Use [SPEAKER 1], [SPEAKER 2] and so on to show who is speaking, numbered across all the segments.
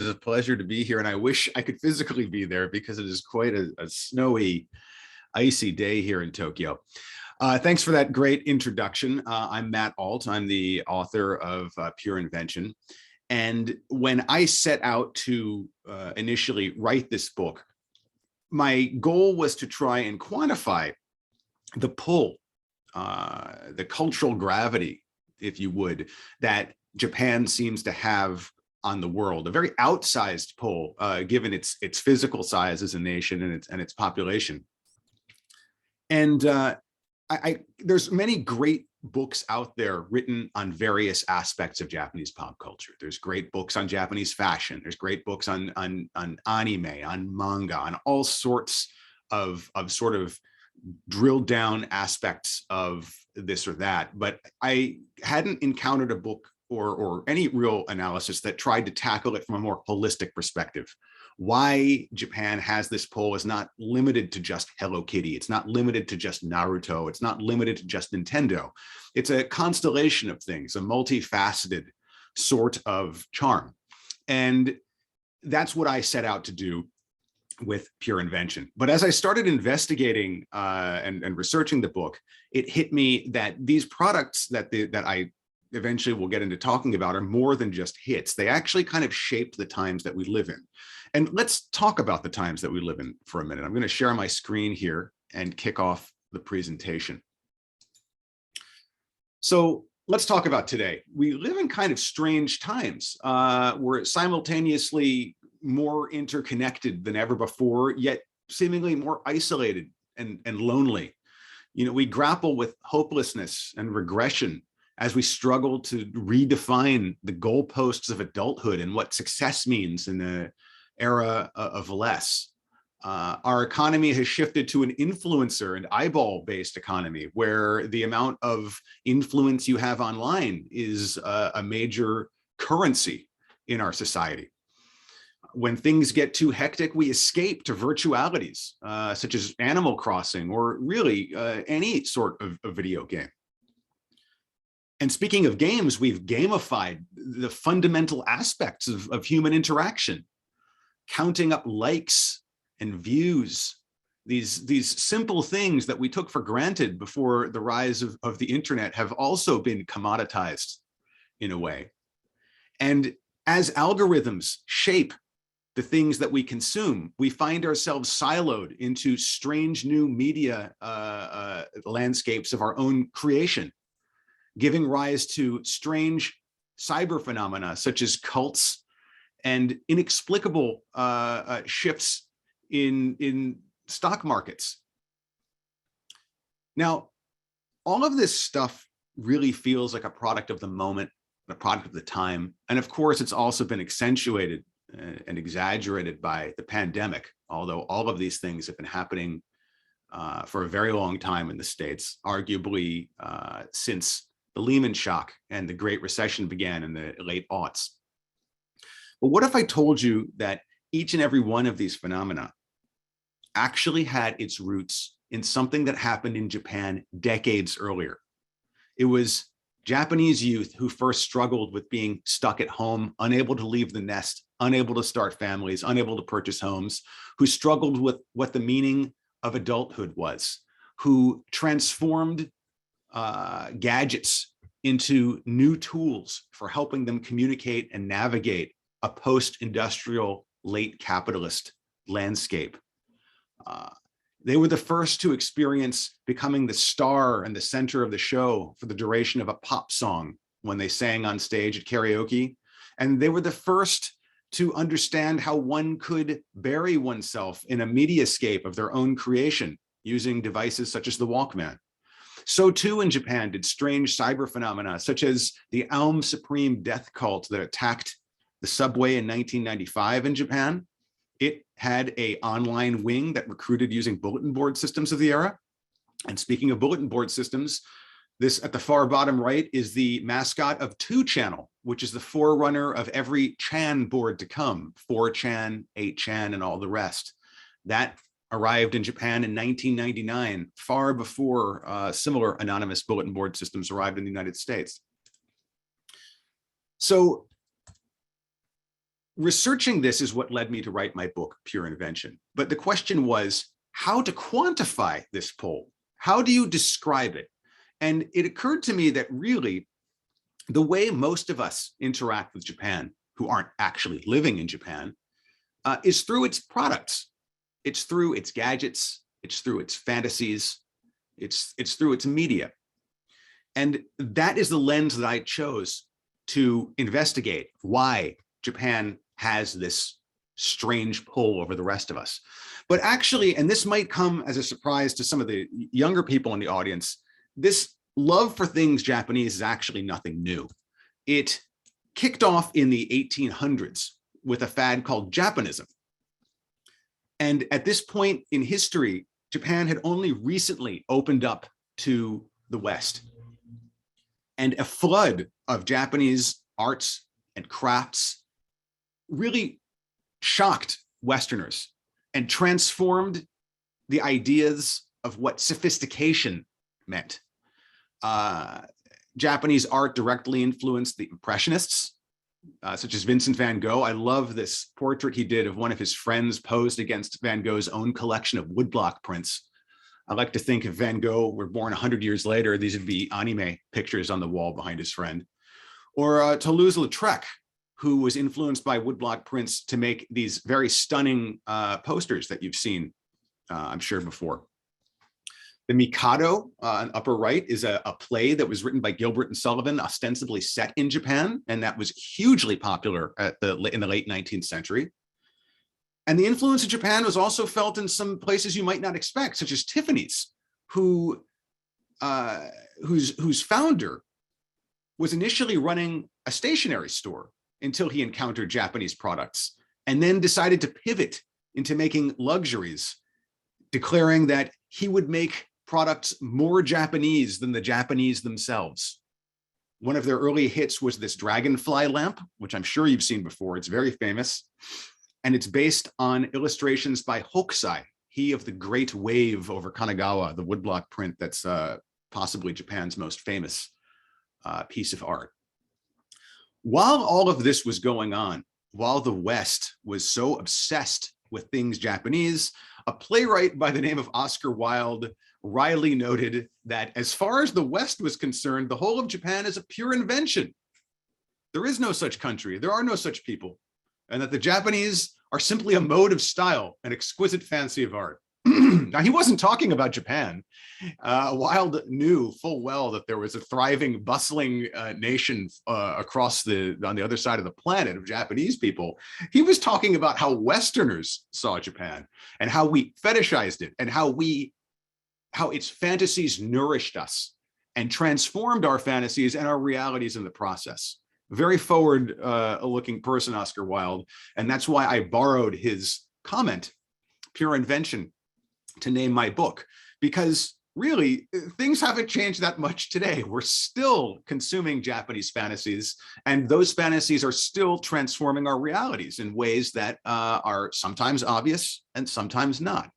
[SPEAKER 1] It's a pleasure to be here, and I wish I could physically be there because it is quite a snowy, icy day here in Tokyo. Thanks for that great introduction. I'm Matt Alt. I'm the author of Pure Invention. And when I set out to initially write this book, my goal was to try and quantify the pull, the cultural gravity, if you would, that Japan seems to have on the world, a very outsized pull, given its physical size as a nation and its population. And there's many great books out there written on various aspects of Japanese pop culture. There's great books on Japanese fashion. There's great books on anime, on manga, on all sorts of sort of drilled down aspects of this or that. But I hadn't encountered a book or any real analysis that tried to tackle it from a more holistic perspective. Why Japan has this pull is not limited to just Hello Kitty. It's not limited to just Naruto. It's not limited to just Nintendo. It's a constellation of things, a multifaceted sort of charm. And that's what I set out to do with Pure Invention. But as I started investigating and researching the book, it hit me that these products that I eventually will get into talking about are more than just hits. They actually kind of shaped the times that we live in. And let's talk about the times that we live in for a minute. I'm going to share my screen here and kick off the presentation. So let's talk about today. We live in kind of strange times. We're simultaneously more interconnected than ever before, yet seemingly more isolated and lonely. You know, we grapple with hopelessness and regression as we struggle to redefine the goalposts of adulthood and what success means in the era of less. Our economy has shifted to an influencer and eyeball-based economy where the amount of influence you have online is a major currency in our society. When things get too hectic, we escape to virtualities such as Animal Crossing or really any sort of video game. And speaking of games, we've gamified the fundamental aspects of human interaction, counting up likes and views, these simple things that we took for granted before the rise of the internet have also been commoditized in a way. And as algorithms shape the things that we consume, we find ourselves siloed into strange new media landscapes of our own creation, giving rise to strange cyber phenomena such as cults and inexplicable shifts in stock markets. Now, all of this stuff really feels like a product of the moment, a product of the time. And of course, it's also been accentuated and exaggerated by the pandemic, although all of these things have been happening for a very long time in the States, arguably since the Lehman shock and the Great Recession began in the late aughts. But what if I told you that each and every one of these phenomena actually had its roots in something that happened in Japan decades earlier? It was Japanese youth who first struggled with being stuck at home, unable to leave the nest, unable to start families, unable to purchase homes, who struggled with what the meaning of adulthood was, who transformed gadgets into new tools for helping them communicate and navigate a post-industrial, late capitalist landscape. They were the first to experience becoming the star and the center of the show for the duration of a pop song when they sang on stage at karaoke. And they were the first to understand how one could bury oneself in a mediascape of their own creation using devices such as the Walkman. So too in Japan did strange cyber phenomena such as the Aum Supreme death cult that attacked the subway in 1995 in Japan. It had an online wing that recruited using bulletin board systems of the era. And speaking of bulletin board systems, this at the far bottom right is the mascot of 2Channel, which is the forerunner of every Chan board to come, 4Chan, 8Chan, and all the rest. That arrived in Japan in 1999, far before similar anonymous bulletin board systems arrived in the United States. So researching this is what led me to write my book, Pure Invention. But the question was how to quantify this pull. How do you describe it? And it occurred to me that really the way most of us interact with Japan, who aren't actually living in Japan, is through its products. It's through its gadgets. It's through its fantasies. It's through its media. And that is the lens that I chose to investigate why Japan has this strange pull over the rest of us. But actually, and this might come as a surprise to some of the younger people in the audience, this love for things Japanese is actually nothing new. It kicked off in the 1800s with a fad called Japanism. And at this point in history, Japan had only recently opened up to the West. And a flood of Japanese arts and crafts really shocked Westerners and transformed the ideas of what sophistication meant. Japanese art directly influenced the Impressionists, such as Vincent van Gogh. I love this portrait he did of one of his friends posed against Van Gogh's own collection of woodblock prints. I like to think if Van Gogh were born 100 years later, these would be anime pictures on the wall behind his friend. Or Toulouse-Lautrec, who was influenced by woodblock prints to make these very stunning posters that you've seen, I'm sure, before. The Mikado, on upper right, is a play that was written by Gilbert and Sullivan, ostensibly set in Japan, and that was hugely popular in the late 19th century. And the influence of Japan was also felt in some places you might not expect, such as Tiffany's, whose founder was initially running a stationery store until he encountered Japanese products, and then decided to pivot into making luxuries, declaring that he would make products more Japanese than the Japanese themselves. One of their early hits was this dragonfly lamp, which I'm sure you've seen before. It's very famous. And it's based on illustrations by Hokusai, he of the Great Wave over Kanagawa, the woodblock print that's possibly Japan's most famous piece of art. While all of this was going on, while the West was so obsessed with things Japanese, a playwright by the name of Oscar Wilde wryly noted that as far as the West was concerned, the whole of Japan is a pure invention. There is no such country, there are no such people, and that the Japanese are simply a mode of style, an exquisite fancy of art. Now, he wasn't talking about Japan. Wilde knew full well that there was a thriving, bustling nation on the other side of the planet of Japanese people. He was talking about how Westerners saw Japan and how we fetishized it and how its fantasies nourished us and transformed our fantasies and our realities in the process. Very forward-looking person, Oscar Wilde, and that's why I borrowed his comment, Pure Invention, to name my book, because really things haven't changed that much today. We're still consuming Japanese fantasies, and those fantasies are still transforming our realities in ways that are sometimes obvious and sometimes not.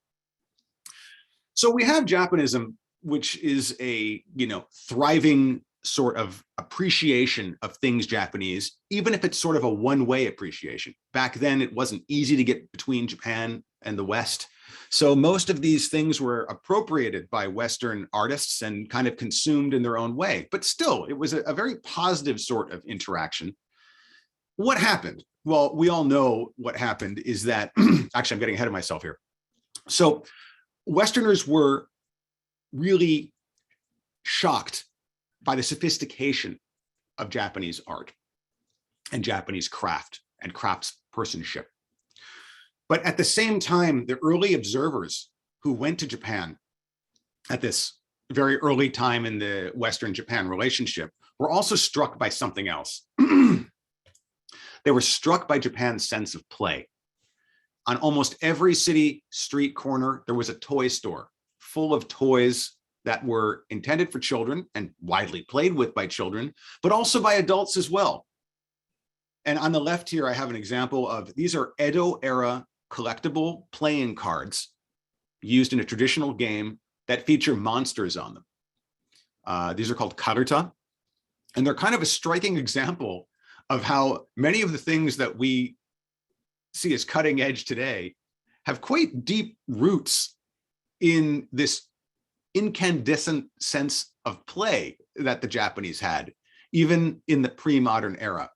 [SPEAKER 1] So we have Japanism, which is a thriving sort of appreciation of things Japanese, even if it's sort of a one-way appreciation. Back then, it wasn't easy to get between Japan and the West. So most of these things were appropriated by Western artists and kind of consumed in their own way. But still, it was a very positive sort of interaction. What happened? Well, we all know what happened is that, actually, I'm getting ahead of myself here. So Westerners were really shocked by the sophistication of Japanese art and Japanese craft and craftspersonship. But at the same time, the early observers who went to Japan at this very early time in the Western-Japan relationship were also struck by something else. They were struck by Japan's sense of play. On almost every city street corner, there was a toy store full of toys that were intended for children and widely played with by children, but also by adults as well. And on the left here, I have an example of, these are Edo-era collectible playing cards used in a traditional game that feature monsters on them. These are called karuta, and they're kind of a striking example of how many of the things that we see as cutting edge today have quite deep roots in this incandescent sense of play that the Japanese had, even in the pre-modern era.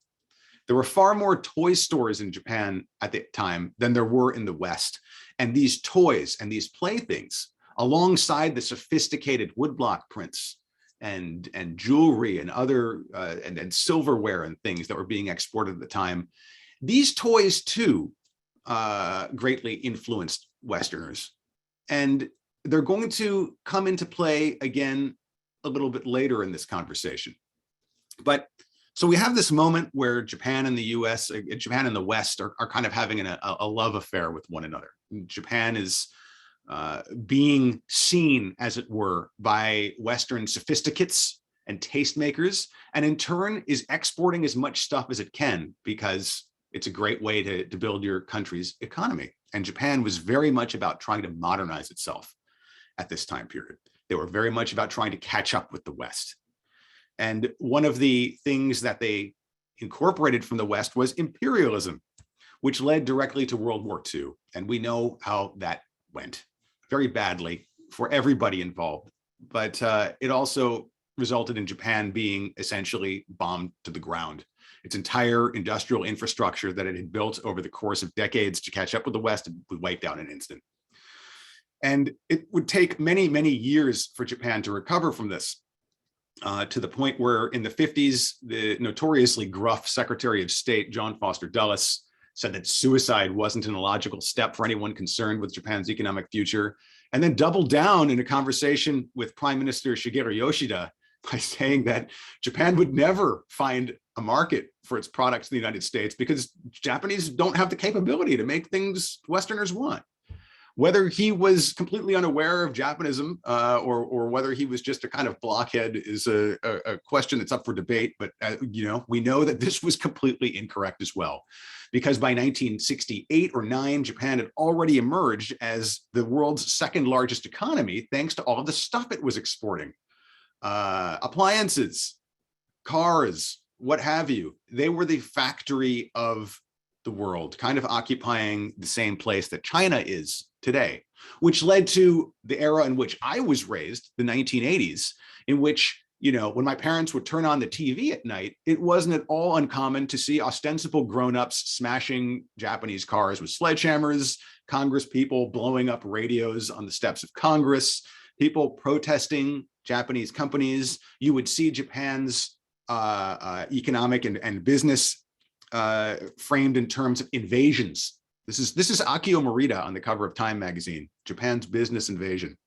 [SPEAKER 1] There were far more toy stores in Japan at the time than there were in the West. And these toys and these playthings, alongside the sophisticated woodblock prints and jewelry and other and silverware and things that were being exported at the time, these toys too greatly influenced Westerners. And they're going to come into play again a little bit later in this conversation. But so we have this moment where Japan and the US, Japan and the West are kind of having a love affair with one another. Japan is being seen, as it were, by Western sophisticates and tastemakers, and in turn is exporting as much stuff as it can because it's a great way to build your country's economy. And Japan was very much about trying to modernize itself at this time period. They were very much about trying to catch up with the West. And one of the things that they incorporated from the West was imperialism, which led directly to World War II. And we know how that went very badly for everybody involved. But it also resulted in Japan being essentially bombed to the ground. Its entire industrial infrastructure that it had built over the course of decades to catch up with the West was wiped out in an instant. And it would take many, many years for Japan to recover from this. To the point where in the 50s, the notoriously gruff Secretary of State, John Foster Dulles, said that suicide wasn't an illogical step for anyone concerned with Japan's economic future, and then doubled down in a conversation with Prime Minister Shigeru Yoshida by saying that Japan would never find a market for its products in the United States because Japanese don't have the capability to make things Westerners want. Whether he was completely unaware of Japanism or whether he was just a kind of blockhead is a question that's up for debate. But we know that this was completely incorrect as well, because by 1968 or 9, Japan had already emerged as the world's second largest economy, thanks to all of the stuff it was exporting. Appliances, cars, what have you. They were the factory of the world, kind of occupying the same place that China is today, which led to the era in which I was raised, the 1980s, in which, when my parents would turn on the TV at night, it wasn't at all uncommon to see ostensible grown-ups smashing Japanese cars with sledgehammers, Congress people blowing up radios on the steps of Congress, people protesting Japanese companies. You would see Japan's economic and business framed in terms of invasions. This is Akio Morita on the cover of Time magazine, Japan's business invasion,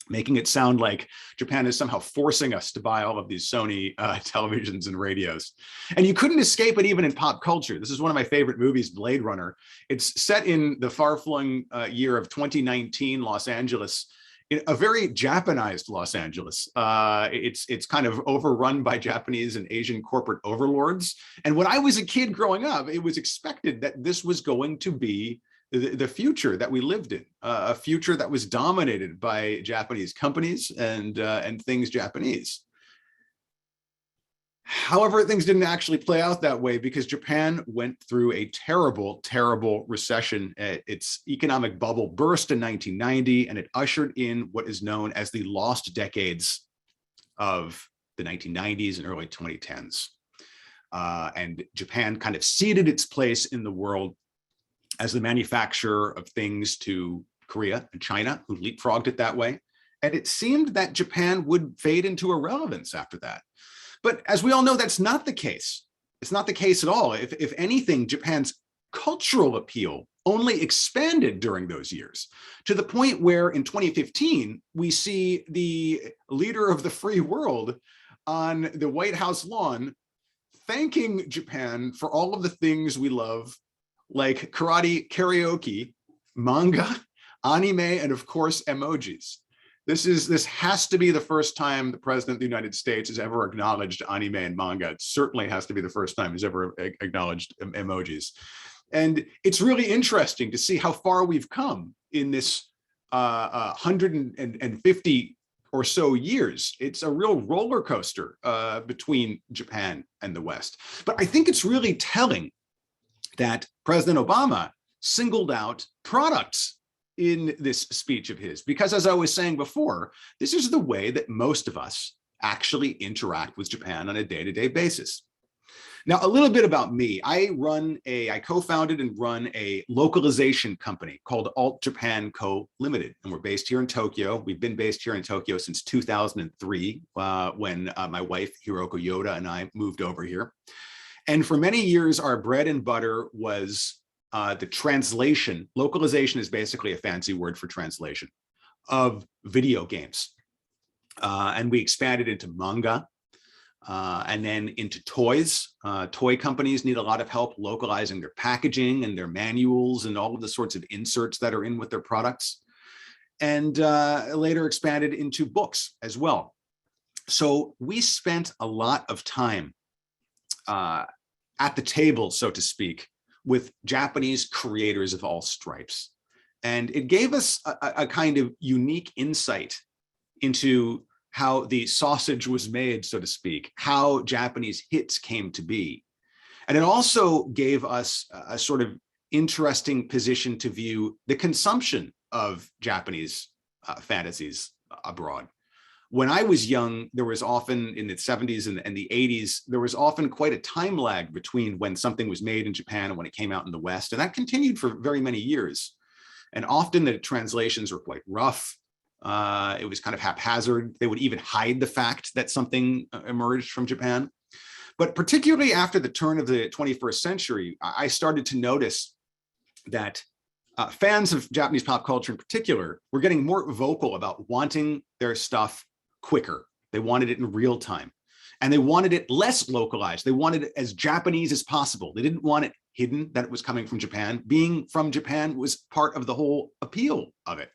[SPEAKER 1] making it sound like Japan is somehow forcing us to buy all of these Sony televisions and radios. And you couldn't escape it even in pop culture. This is one of my favorite movies, Blade Runner. It's set in the far-flung year of 2019 Los Angeles, in a very Japanized Los Angeles. It's kind of overrun by Japanese and Asian corporate overlords. And when I was a kid growing up, it was expected that this was going to be the future that we lived in, a future that was dominated by Japanese companies and things Japanese. However, things didn't actually play out that way because Japan went through a terrible, terrible recession. Its economic bubble burst in 1990, and it ushered in what is known as the lost decades of the 1990s and early 2010s. And Japan kind of ceded its place in the world as the manufacturer of things to Korea and China, who leapfrogged it that way. And it seemed that Japan would fade into irrelevance after that. But as we all know, that's not the case. It's not the case at all. If anything, Japan's cultural appeal only expanded during those years, to the point where in 2015, we see the leader of the free world on the White House lawn thanking Japan for all of the things we love, like karate, karaoke, manga, anime, and of course, emojis. This has to be the first time the president of the United States has ever acknowledged anime and manga. It certainly has to be the first time he's ever acknowledged emojis. And it's really interesting to see how far we've come in this 150 or so years. It's a real roller coaster between Japan and the West. But I think it's really telling that President Obama singled out products in this speech of his, because as I was saying before, this is the way that most of us actually interact with Japan on a day-to-day basis. Now, a little bit about me. I co-founded and run a localization company called Altlapan Co Limited, and we're based here in Tokyo. We've been based here in Tokyo since 2003, when my wife, Hiroko Yoda, and I moved over here. And for many years, our bread and butter was the translation. Localization is basically a fancy word for translation of video games. And we expanded into manga, and then into toys. Toy companies need a lot of help localizing their packaging and their manuals and all of the sorts of inserts that are in with their products. And later expanded into books as well. So we spent a lot of time at the table, so to speak, with Japanese creators of all stripes. And it gave us a kind of unique insight into how the sausage was made, so to speak, how Japanese hits came to be. And it also gave us a sort of interesting position to view the consumption of Japanese fantasies abroad. When I was young, there was often in the 70s and the 80s, there was often quite a time lag between when something was made in Japan and when it came out in the West. And that continued for very many years. And often the translations were quite rough. It was kind of haphazard. They would even hide the fact that something emerged from Japan. But particularly after the turn of the 21st century, I started to notice that fans of Japanese pop culture in particular were getting more vocal about wanting their stuff quicker. They wanted it in real time. And they wanted it less localized. They wanted it as Japanese as possible. They didn't want it hidden that it was coming from Japan. Being from Japan was part of the whole appeal of it.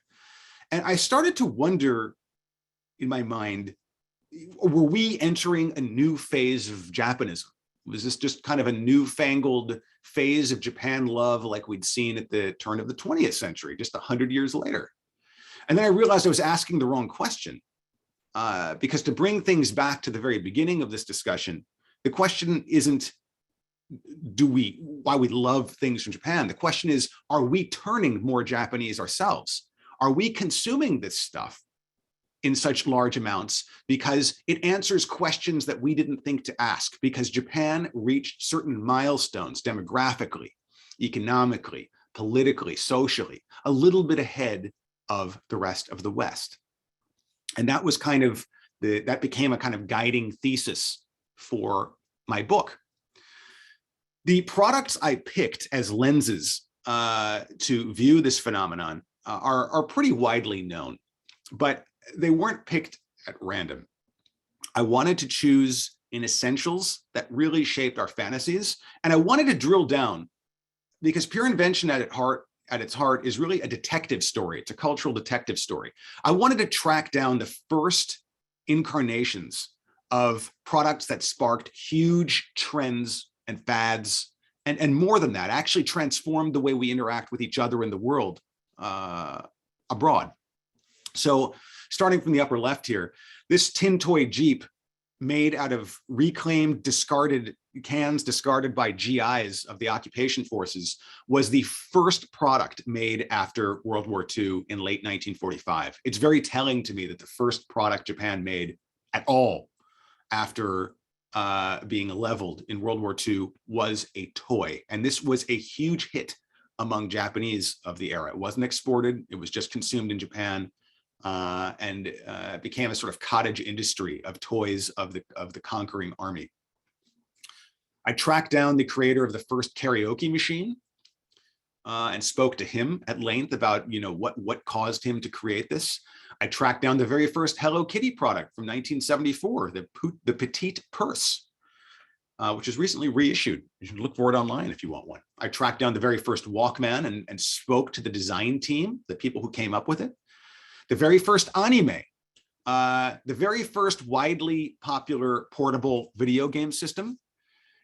[SPEAKER 1] And I started to wonder in my mind, were we entering a new phase of Japanism? Was this just kind of a newfangled phase of Japan love like we'd seen at the turn of the 20th century, just 100 years later? And then I realized I was asking the wrong question, because to bring things back to the very beginning of this discussion, the question isn't why we love things from Japan. The question is, are we turning more Japanese ourselves? Are we consuming this stuff in such large amounts because it answers questions that we didn't think to ask, because Japan reached certain milestones demographically, economically, politically, socially, a little bit ahead of the rest of the West? And that was kind of that became a kind of guiding thesis for my book. The products I picked as lenses to view this phenomenon are pretty widely known, but they weren't picked at random. I wanted to choose in essentials that really shaped our fantasies, and I wanted to drill down because Pure Invention at its heart is really a detective story. It's a cultural detective story. I wanted to track down the first incarnations of products that sparked huge trends and fads, and more than that, actually transformed the way we interact with each other in the world abroad. So starting from the upper left here, this tin toy Jeep made out of reclaimed discarded cans discarded by GIs of the occupation forces was the first product made after World War II in late 1945. It's very telling to me that the first product Japan made at all after being leveled in World War II was a toy. And this was a huge hit among Japanese of the era. It wasn't exported, it was just consumed in Japan. And became a sort of cottage industry of toys of the conquering army. I tracked down the creator of the first karaoke machine and spoke to him at length about what caused him to create this. I tracked down the very first Hello Kitty product from 1974, the Petite Purse, which is recently reissued. You should look for it online if you want one. I tracked down the very first Walkman and spoke to the design team, the people who came up with it. The very first anime, the very first widely popular portable video game system.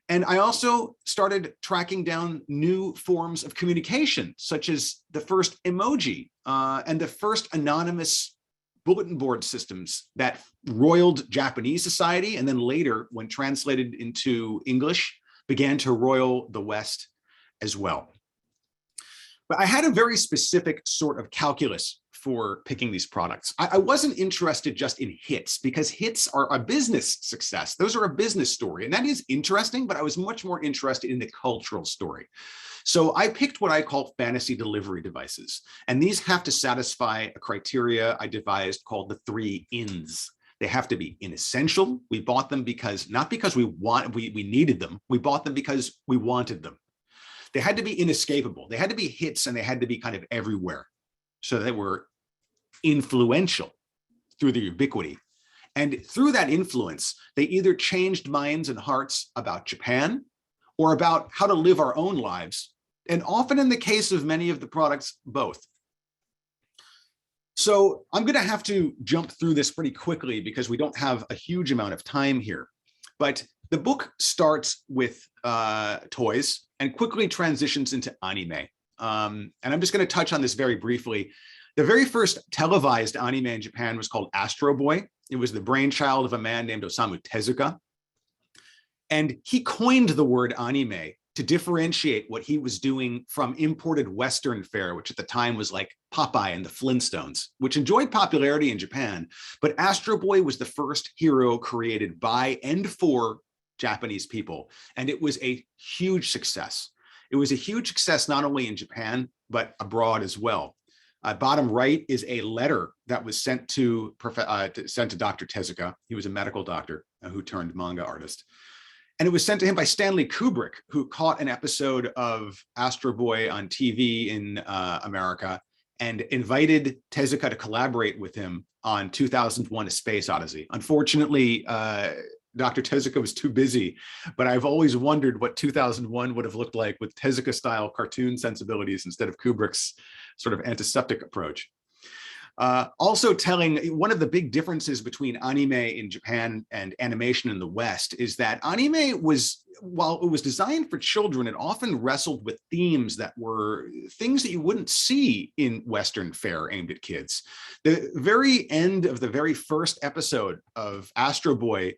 [SPEAKER 1] And I also started tracking down new forms of communication, such as the first emoji and the first anonymous bulletin board systems that roiled Japanese society, and then later, when translated into English, began to roil the West as well. But I had a very specific sort of calculus for picking these products. I wasn't interested just in hits, because hits are a business success. Those are a business story, and that is interesting, but I was much more interested in the cultural story. So I picked what I call fantasy delivery devices, and these have to satisfy a criteria I devised called the 3 ins. They have to be inessential. We bought them because, not because we needed them, we bought them because we wanted them. They had to be inescapable. They had to be hits, and they had to be kind of everywhere. So they were influential through the ubiquity. And through that influence, they either changed minds and hearts about Japan or about how to live our own lives. And often in the case of many of the products, both. So I'm going to have to jump through this pretty quickly because we don't have a huge amount of time here. But the book starts with toys and quickly transitions into anime. And I'm just going to touch on this very briefly. The very first televised anime in Japan was called Astro Boy. It was the brainchild of a man named Osamu Tezuka. And he coined the word anime to differentiate what he was doing from imported Western fare, which at the time was like Popeye and the Flintstones, which enjoyed popularity in Japan. But Astro Boy was the first hero created by and for Japanese people. And it was a huge success. It was a huge success not only in Japan, but abroad as well. Bottom right is a letter that was sent to Dr. Tezuka. He was a medical doctor who turned manga artist. And it was sent to him by Stanley Kubrick, who caught an episode of Astro Boy on TV in America and invited Tezuka to collaborate with him on 2001: A Space Odyssey. Unfortunately, Dr. Tezuka was too busy, but I've always wondered what 2001 would have looked like with Tezuka-style cartoon sensibilities instead of Kubrick's sort of antiseptic approach. Also telling, one of the big differences between anime in Japan and animation in the West is that anime was, while it was designed for children, it often wrestled with themes that were things that you wouldn't see in Western fare aimed at kids. The very end of the very first episode of Astro Boy,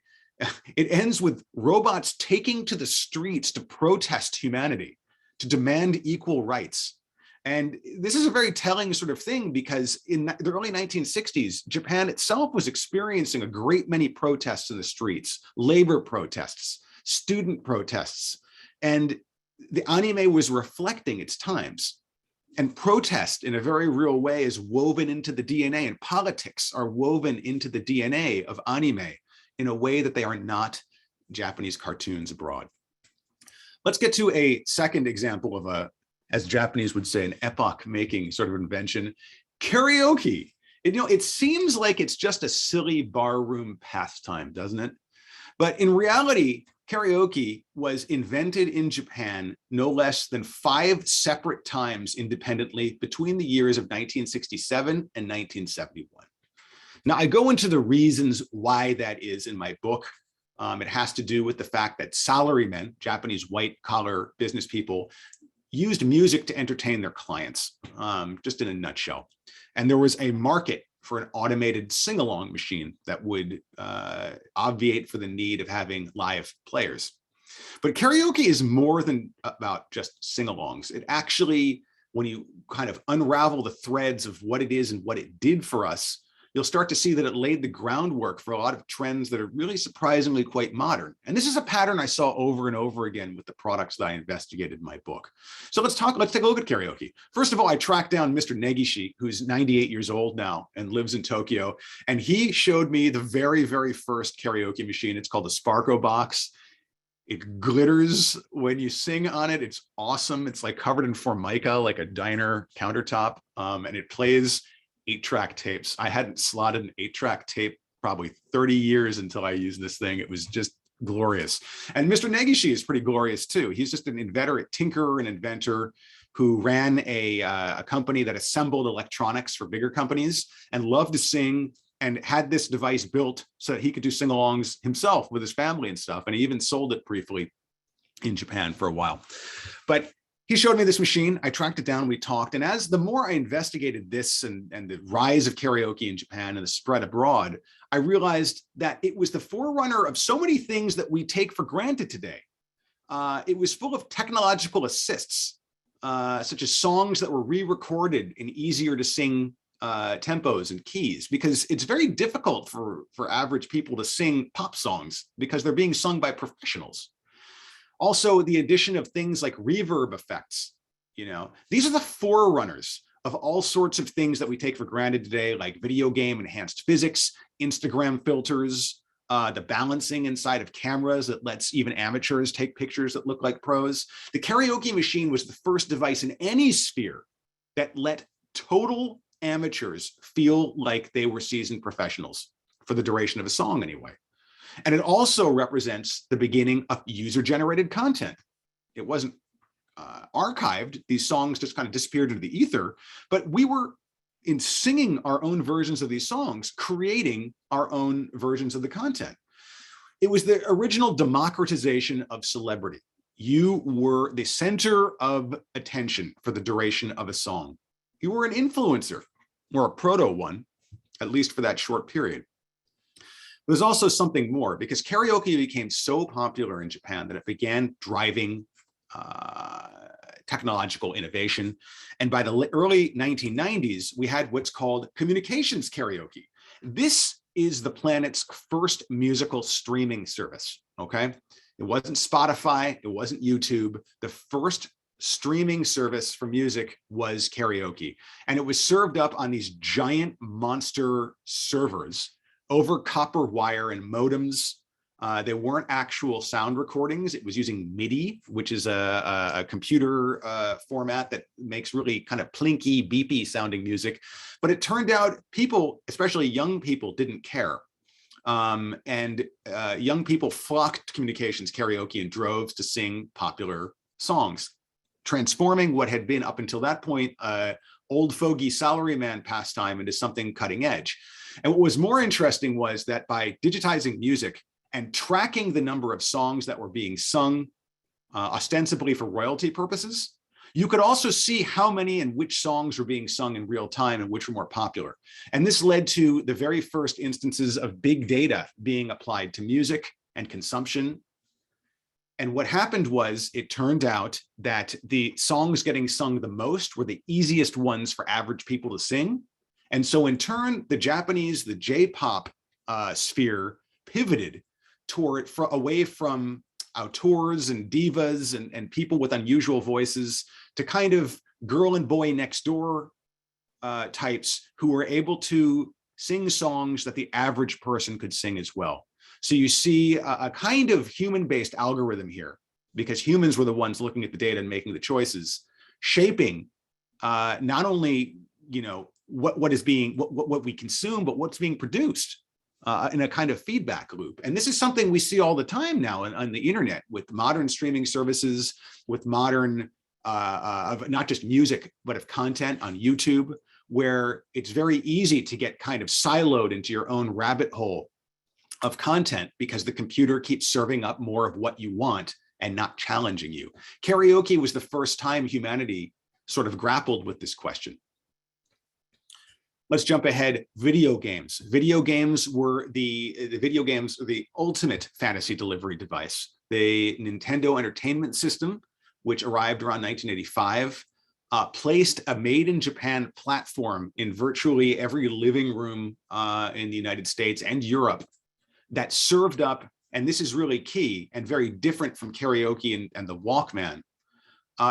[SPEAKER 1] it ends with robots taking to the streets to protest humanity, to demand equal rights. And this is a very telling sort of thing because in the early 1960s, Japan itself was experiencing a great many protests in the streets, labor protests, student protests, and the anime was reflecting its times. And protest in a very real way is woven into the DNA, and politics are woven into the DNA of anime in a way that they are not Japanese cartoons abroad. Let's get to a second example of a, as Japanese would say, an epoch-making sort of invention, karaoke. It seems like it's just a silly barroom pastime, doesn't it? But in reality, karaoke was invented in Japan no less than 5 separate times independently between the years of 1967 and 1971. Now, I go into the reasons why that is in my book. It has to do with the fact that salarymen, Japanese white-collar business people, used music to entertain their clients, just in a nutshell. And there was a market for an automated sing-along machine that would obviate for the need of having live players. But karaoke is more than about just sing-alongs. It actually, when you kind of unravel the threads of what it is and what it did for us, you'll start to see that it laid the groundwork for a lot of trends that are really surprisingly quite modern. And this is a pattern I saw over and over again with the products that I investigated in my book. So let's take a look at karaoke. First of all, I tracked down Mr. Negishi, who's 98 years old now and lives in Tokyo. And he showed me the very, very first karaoke machine. It's called the Sparko Box. It glitters when you sing on it. It's awesome. It's like covered in Formica, like a diner countertop. And it plays 8-track tapes. I hadn't slotted an 8-track tape probably 30 years until I used this thing. It was just glorious. And Mr. Negishi is pretty glorious too. He's just an inveterate tinkerer and inventor who ran a company that assembled electronics for bigger companies and loved to sing and had this device built so that he could do sing-alongs himself with his family and stuff. And he even sold it briefly in Japan for a while. But he showed me this machine. I tracked it down. We talked. And as the more I investigated this and the rise of karaoke in Japan and the spread abroad, I realized that it was the forerunner of so many things that we take for granted today. It was full of technological assists. such as songs that were re-recorded in easier to sing tempos and keys, because it's very difficult for average people to sing pop songs because they're being sung by professionals. Also, the addition of things like reverb effects, these are the forerunners of all sorts of things that we take for granted today, like video game enhanced physics, Instagram filters, the balancing inside of cameras that lets even amateurs take pictures that look like pros. The karaoke machine was the first device in any sphere that let total amateurs feel like they were seasoned professionals for the duration of a song anyway. And it also represents the beginning of user-generated content. It wasn't archived. These songs just kind of disappeared into the ether, but we were, in singing our own versions of these songs, creating our own versions of the content. It was the original democratization of celebrity. You were the center of attention for the duration of a song. You were an influencer, or a proto one, at least for that short period. There's also something more, because karaoke became so popular in Japan that it began driving technological innovation. And by the early 1990s, we had what's called communications karaoke. This is the planet's first musical streaming service, okay? It wasn't Spotify, it wasn't YouTube. The first streaming service for music was karaoke. And it was served up on these giant monster servers over copper wire and modems. They weren't actual sound recordings. It was using MIDI, which is a computer format that makes really kind of plinky, beepy sounding music. But it turned out people, especially young people, didn't care. Young people flocked to communications karaoke in droves to sing popular songs, transforming what had been up until that point old fogey salaryman pastime into something cutting edge. And what was more interesting was that by digitizing music and tracking the number of songs that were being sung, ostensibly for royalty purposes, you could also see how many and which songs were being sung in real time and which were more popular. And this led to the very first instances of big data being applied to music and consumption. And what happened was, it turned out that the songs getting sung the most were the easiest ones for average people to sing. And so in turn, the J-pop sphere pivoted away from auteurs and divas and people with unusual voices to kind of girl and boy next door types who were able to sing songs that the average person could sing as well. So you see a kind of human-based algorithm here, because humans were the ones looking at the data and making the choices, shaping not only what we consume, but what's being produced in a kind of feedback loop. And this is something we see all the time now on the internet with modern streaming services, with modern, of not just music, but of content on YouTube, where it's very easy to get kind of siloed into your own rabbit hole of content because the computer keeps serving up more of what you want and not challenging you. Karaoke was the first time humanity sort of grappled with this question. Let's jump ahead. Video games. Video games were the ultimate fantasy delivery device. The Nintendo Entertainment System, which arrived around 1985, placed a made-in-Japan platform in virtually every living room in the United States and Europe that served up, and this is really key and very different from karaoke and the Walkman,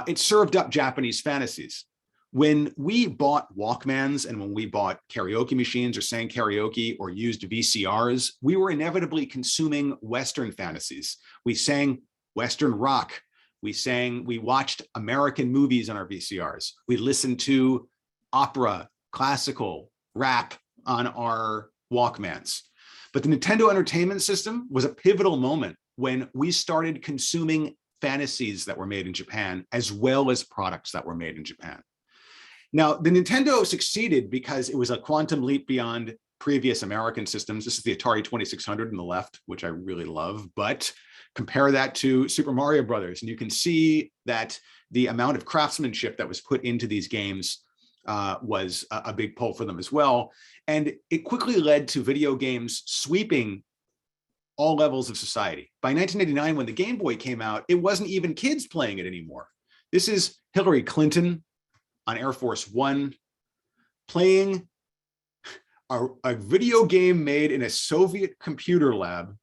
[SPEAKER 1] it served up Japanese fantasies. When we bought Walkmans and when we bought karaoke machines or sang karaoke or used VCRs, we were inevitably consuming Western fantasies. We sang Western rock. We watched American movies on our VCRs. We listened to opera, classical, rap on our Walkmans. But the Nintendo Entertainment System was a pivotal moment when we started consuming fantasies that were made in Japan, as well as products that were made in Japan. Now, the Nintendo succeeded because it was a quantum leap beyond previous American systems. This is the Atari 2600 on the left, which I really love, but compare that to Super Mario Brothers, and you can see that the amount of craftsmanship that was put into these games was a big pull for them as well. And it quickly led to video games sweeping all levels of society. By 1989, when the Game Boy came out, it wasn't even kids playing it anymore. This is Hillary Clinton on Air Force One playing a video game made in a Soviet computer lab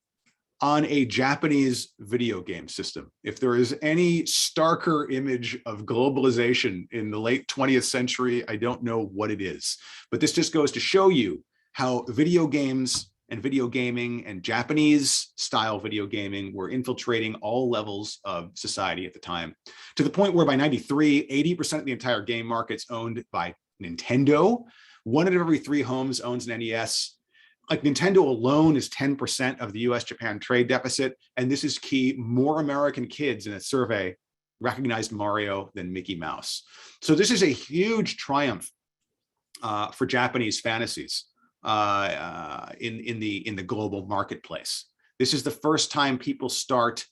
[SPEAKER 1] on a Japanese video game system. If there is any starker image of globalization in the late 20th century, I don't know what it is. But this just goes to show you how video games and video gaming and Japanese style video gaming were infiltrating all levels of society at the time, to the point where by 93, 80% of the entire game market's owned by Nintendo. 1 out of every 3 homes owns an NES. Like Nintendo alone is 10% of the US-Japan trade deficit. And this is key. More American kids in a survey recognized Mario than Mickey Mouse. So this is a huge triumph for Japanese fantasies in the global marketplace. This is the first time people start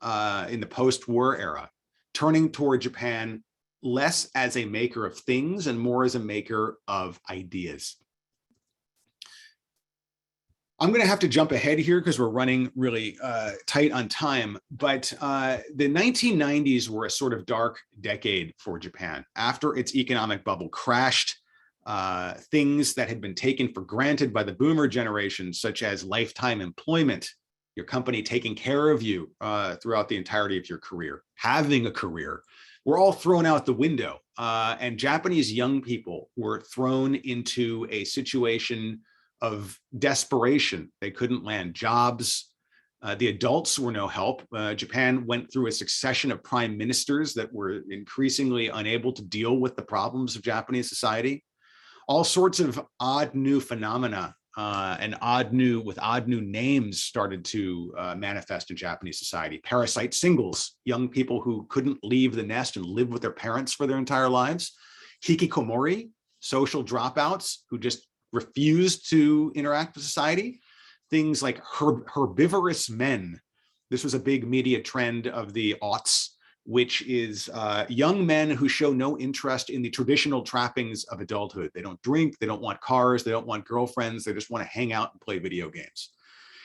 [SPEAKER 1] in the post-war era turning toward Japan less as a maker of things and more as a maker of ideas. I'm going to have to jump ahead here because we're running really tight on time, but the 1990s were a sort of dark decade for Japan. After its economic bubble crashed, things that had been taken for granted by the boomer generation, such as lifetime employment, your company taking care of you throughout the entirety of your career, having a career, were all thrown out the window. And Japanese young people were thrown into a situation of desperation. They couldn't land jobs. The adults were no help. Japan went through a succession of prime ministers that were increasingly unable to deal with the problems of Japanese society. All sorts of odd new phenomena and odd new names started to manifest in Japanese society. Parasite singles, young people who couldn't leave the nest and live with their parents for their entire lives. Hikikomori, social dropouts who just refused to interact with society. Things like herbivorous men. This was a big media trend of the aughts, which is young men who show no interest in the traditional trappings of adulthood. They don't drink, they don't want cars, they don't want girlfriends, they just want to hang out and play video games.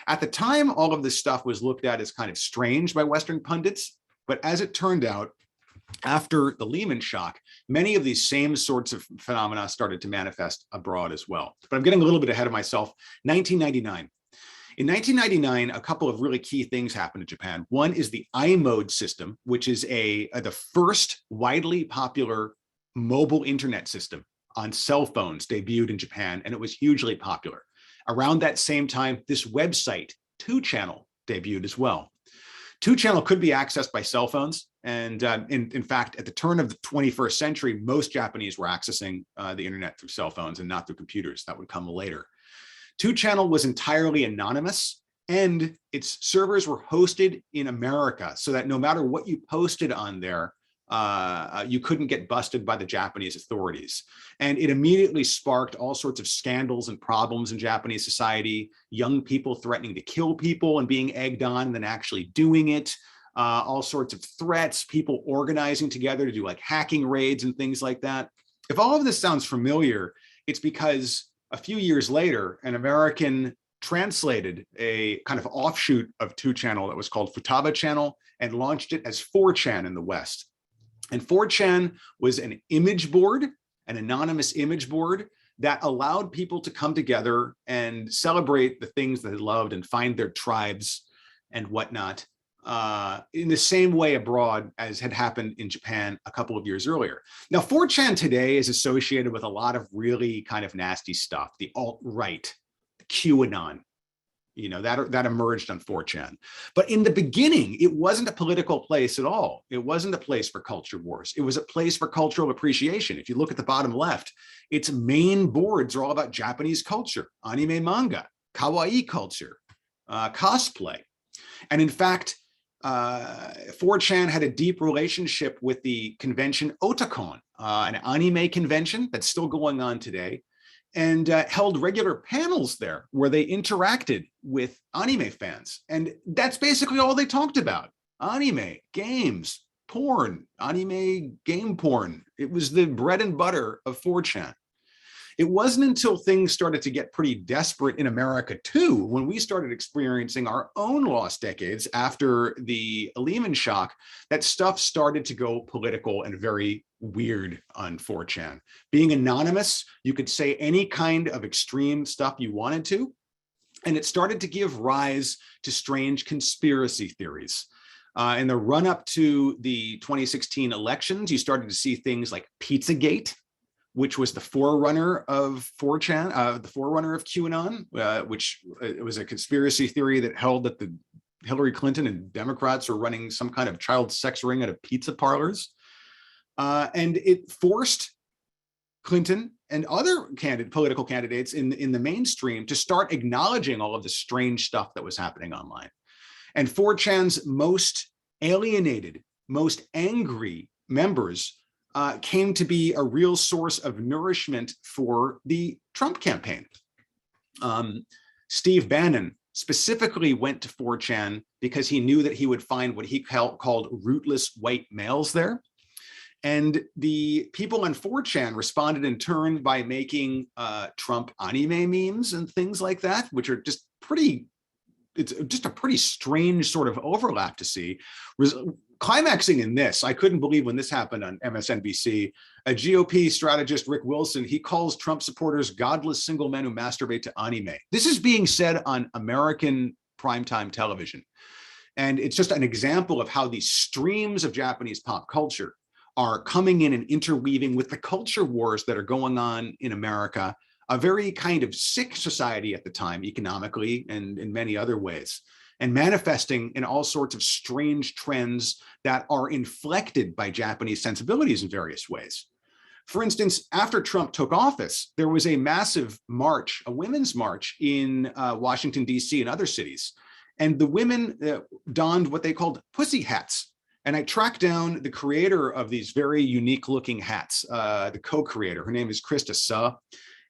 [SPEAKER 1] At the time, all of this stuff was looked at as kind of strange by Western pundits, but as it turned out, after the Lehman shock, many of these same sorts of phenomena started to manifest abroad as well. But I'm getting a little bit ahead of myself. 1999. In 1999, a couple of really key things happened in Japan. One is the iMode system, which is the first widely popular mobile internet system on cell phones debuted in Japan, and it was hugely popular. Around that same time, this website, 2Channel, debuted as well. 2Channel could be accessed by cell phones. And in fact, at the turn of the 21st century, most Japanese were accessing the internet through cell phones and not through computers. That would come later. 2Channel was entirely anonymous, and its servers were hosted in America, so that no matter what you posted on there, you couldn't get busted by the Japanese authorities. And it immediately sparked all sorts of scandals and problems in Japanese society, young people threatening to kill people and being egged on and then actually doing it, all sorts of threats, people organizing together to do like hacking raids and things like that. If all of this sounds familiar, it's because a few years later, an American translated a kind of offshoot of 2Channel that was called Futaba Channel and launched it as 4chan in the West. And 4chan was an image board, an anonymous image board that allowed people to come together and celebrate the things that they loved and find their tribes and whatnot in the same way abroad as had happened in Japan a couple of years earlier. Now, 4chan today is associated with a lot of really kind of nasty stuff, the alt-right, the QAnon, you know, that emerged on 4chan. But in the beginning, it wasn't a political place at all. It wasn't a place for culture wars. It was a place for cultural appreciation. If you look at the bottom left, its main boards are all about Japanese culture, anime, manga, kawaii culture, cosplay. And in fact, 4chan had a deep relationship with the convention Otakon, an anime convention that's still going on today, and held regular panels there where they interacted with anime fans. And that's basically all they talked about: anime, games, porn, anime, game porn. It was the bread and butter of 4chan. It wasn't until things started to get pretty desperate in America too, when we started experiencing our own lost decades after the Lehman shock, that stuff started to go political and very weird on 4chan. Being anonymous, you could say any kind of extreme stuff you wanted to, and it started to give rise to strange conspiracy theories. In the run-up to the 2016 elections, you started to see things like Pizzagate, which was the forerunner of 4chan, the forerunner of QAnon, which it was a conspiracy theory that held that the Hillary Clinton and Democrats were running some kind of child sex ring out of pizza parlors. And it forced Clinton and other political candidates in the mainstream to start acknowledging all of the strange stuff that was happening online. And 4chan's most alienated, most angry members came to be a real source of nourishment for the Trump campaign. Steve Bannon specifically went to 4chan because he knew that he would find what he called rootless white males there. And the people on 4chan responded in turn by making Trump anime memes and things like that, which are just it's just a pretty strange sort of overlap to see. Climaxing in this, I couldn't believe when this happened on MSNBC, a GOP strategist, Rick Wilson, he calls Trump supporters godless single men who masturbate to anime. This is being said on American primetime television. And it's just an example of how these streams of Japanese pop culture are coming in and interweaving with the culture wars that are going on in America, a very kind of sick society at the time, economically and in many other ways, and manifesting in all sorts of strange trends that are inflected by Japanese sensibilities in various ways. For instance, after Trump took office, there was a massive march, a women's march in Washington, D.C. and other cities. And the women donned what they called pussy hats. And I tracked down the creator of these very unique looking hats, the co-creator. Her name is Krista Suh.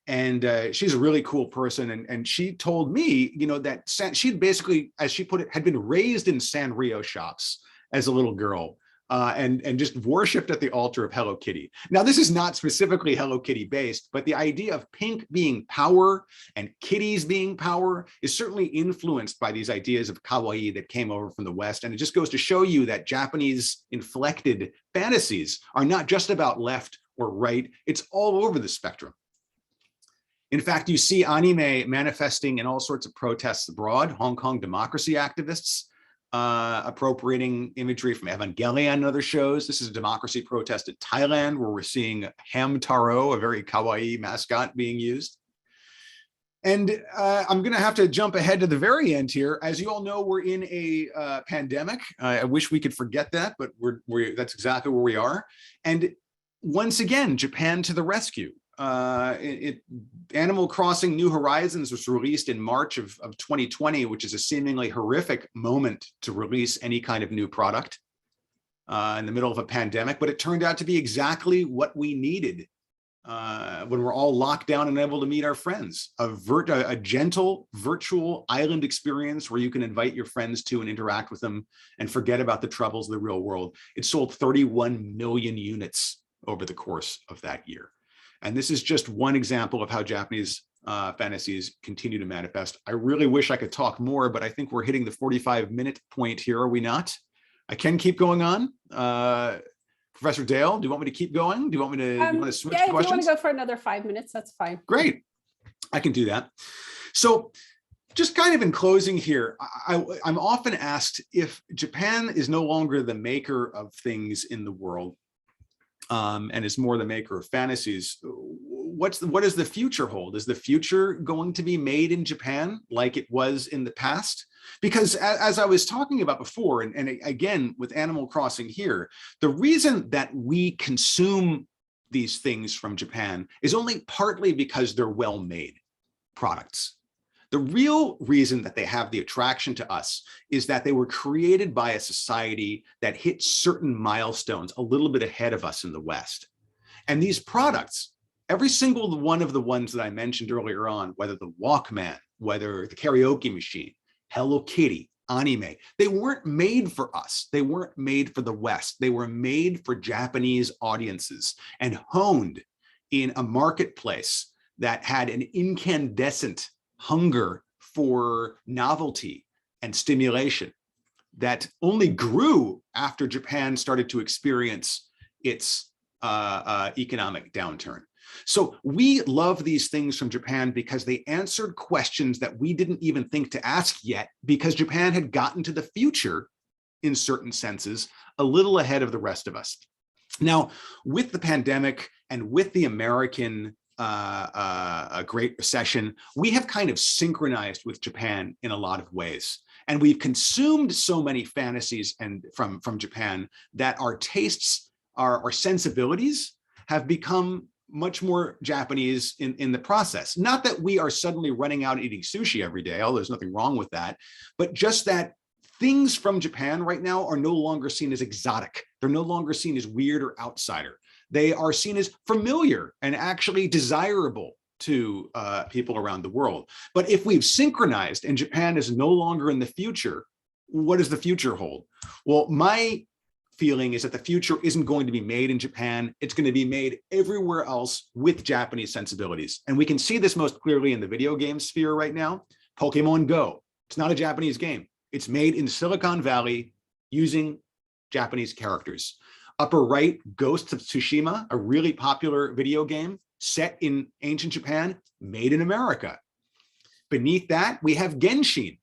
[SPEAKER 1] And she's a really cool person. And she told me, that she'd basically, as she put it, had been raised in Sanrio shops as a little girl and just worshipped at the altar of Hello Kitty. Now, this is not specifically Hello Kitty based, but the idea of pink being power and kitties being power is certainly influenced by these ideas of kawaii that came over from the West. And it just goes to show you that Japanese inflected fantasies are not just about left or right, it's all over the spectrum. In fact, you see anime manifesting in all sorts of protests abroad. Hong Kong democracy activists appropriating imagery from Evangelion and other shows. This is a democracy protest in Thailand, where we're seeing Ham Taro, a very kawaii mascot, being used. And I'm going to have to jump ahead to the very end here. As you all know, we're in a pandemic. I wish we could forget that, but that's exactly where we are. And once again, Japan to the rescue. Animal Crossing New Horizons was released in March of 2020, which is a seemingly horrific moment to release any kind of new product in the middle of a pandemic, but it turned out to be exactly what we needed when we're all locked down and unable to meet our friends. A gentle virtual island experience where you can invite your friends to and interact with them and forget about the troubles of the real world. It sold 31 million units over the course of that year. And this is just one example of how Japanese fantasies continue to manifest. I really wish I could talk more, but I think we're hitting the 45-minute point here, are we not? I can keep going on. Professor Dale, do you want me to keep going? Do you want me to, you want to switch questions?
[SPEAKER 2] Yeah, if you want to go for another 5 minutes, that's fine.
[SPEAKER 1] Great, I can do that. So just kind of in closing here, I'm often asked if Japan is no longer the maker of things in the world, and is more the maker of fantasies, what does the future hold? Is the future going to be made in Japan like it was in the past? Because as I was talking about before, and again with Animal Crossing here, the reason that we consume these things from Japan is only partly because they're well-made products. The real reason that they have the attraction to us is that they were created by a society that hit certain milestones a little bit ahead of us in the West. And these products, every single one of the ones that I mentioned earlier on, whether the Walkman, whether the karaoke machine, Hello Kitty, anime, they weren't made for us. They weren't made for the West. They were made for Japanese audiences and honed in a marketplace that had an incandescent hunger for novelty and stimulation that only grew after Japan started to experience its economic downturn. So we love these things from Japan because they answered questions that we didn't even think to ask yet, because Japan had gotten to the future, in certain senses, a little ahead of the rest of us. Now, with the pandemic and with the American Great Recession, we have kind of synchronized with Japan in a lot of ways. And we've consumed so many fantasies and from Japan that our tastes, our sensibilities have become much more Japanese in the process. Not that we are suddenly running out eating sushi every day, although there's nothing wrong with that, but just that things from Japan right now are no longer seen as exotic. They're no longer seen as weird or outsider. They are seen as familiar and actually desirable to people around the world. But if we've synchronized and Japan is no longer in the future, what does the future hold? Well, my feeling is that the future isn't going to be made in Japan. It's going to be made everywhere else with Japanese sensibilities. And we can see this most clearly in the video game sphere right now. Pokemon Go, it's not a Japanese game. It's made in Silicon Valley using Japanese characters. Upper right, Ghosts of Tsushima, a really popular video game set in ancient Japan, made in America. Beneath that, we have Genshin,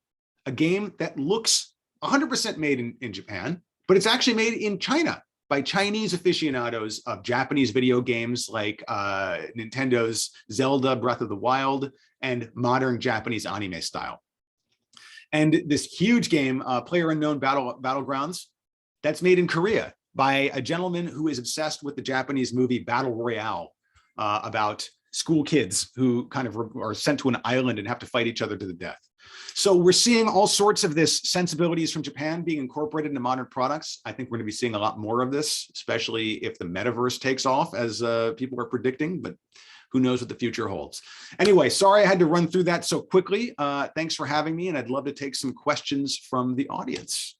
[SPEAKER 1] a game that looks 100% made in Japan, but it's actually made in China by Chinese aficionados of Japanese video games like Nintendo's Zelda Breath of the Wild and modern Japanese anime style. And this huge game, PlayerUnknown Battlegrounds, that's made in Korea by a gentleman who is obsessed with the Japanese movie Battle Royale, about school kids who kind of are sent to an island and have to fight each other to the death. So we're seeing all sorts of this sensibilities from Japan being incorporated into modern products. I think we're going to be seeing a lot more of this, especially if the metaverse takes off, as people are predicting, but who knows what the future holds. Anyway, sorry I had to run through that so quickly. Thanks for having me, and I'd love to take some questions from the audience.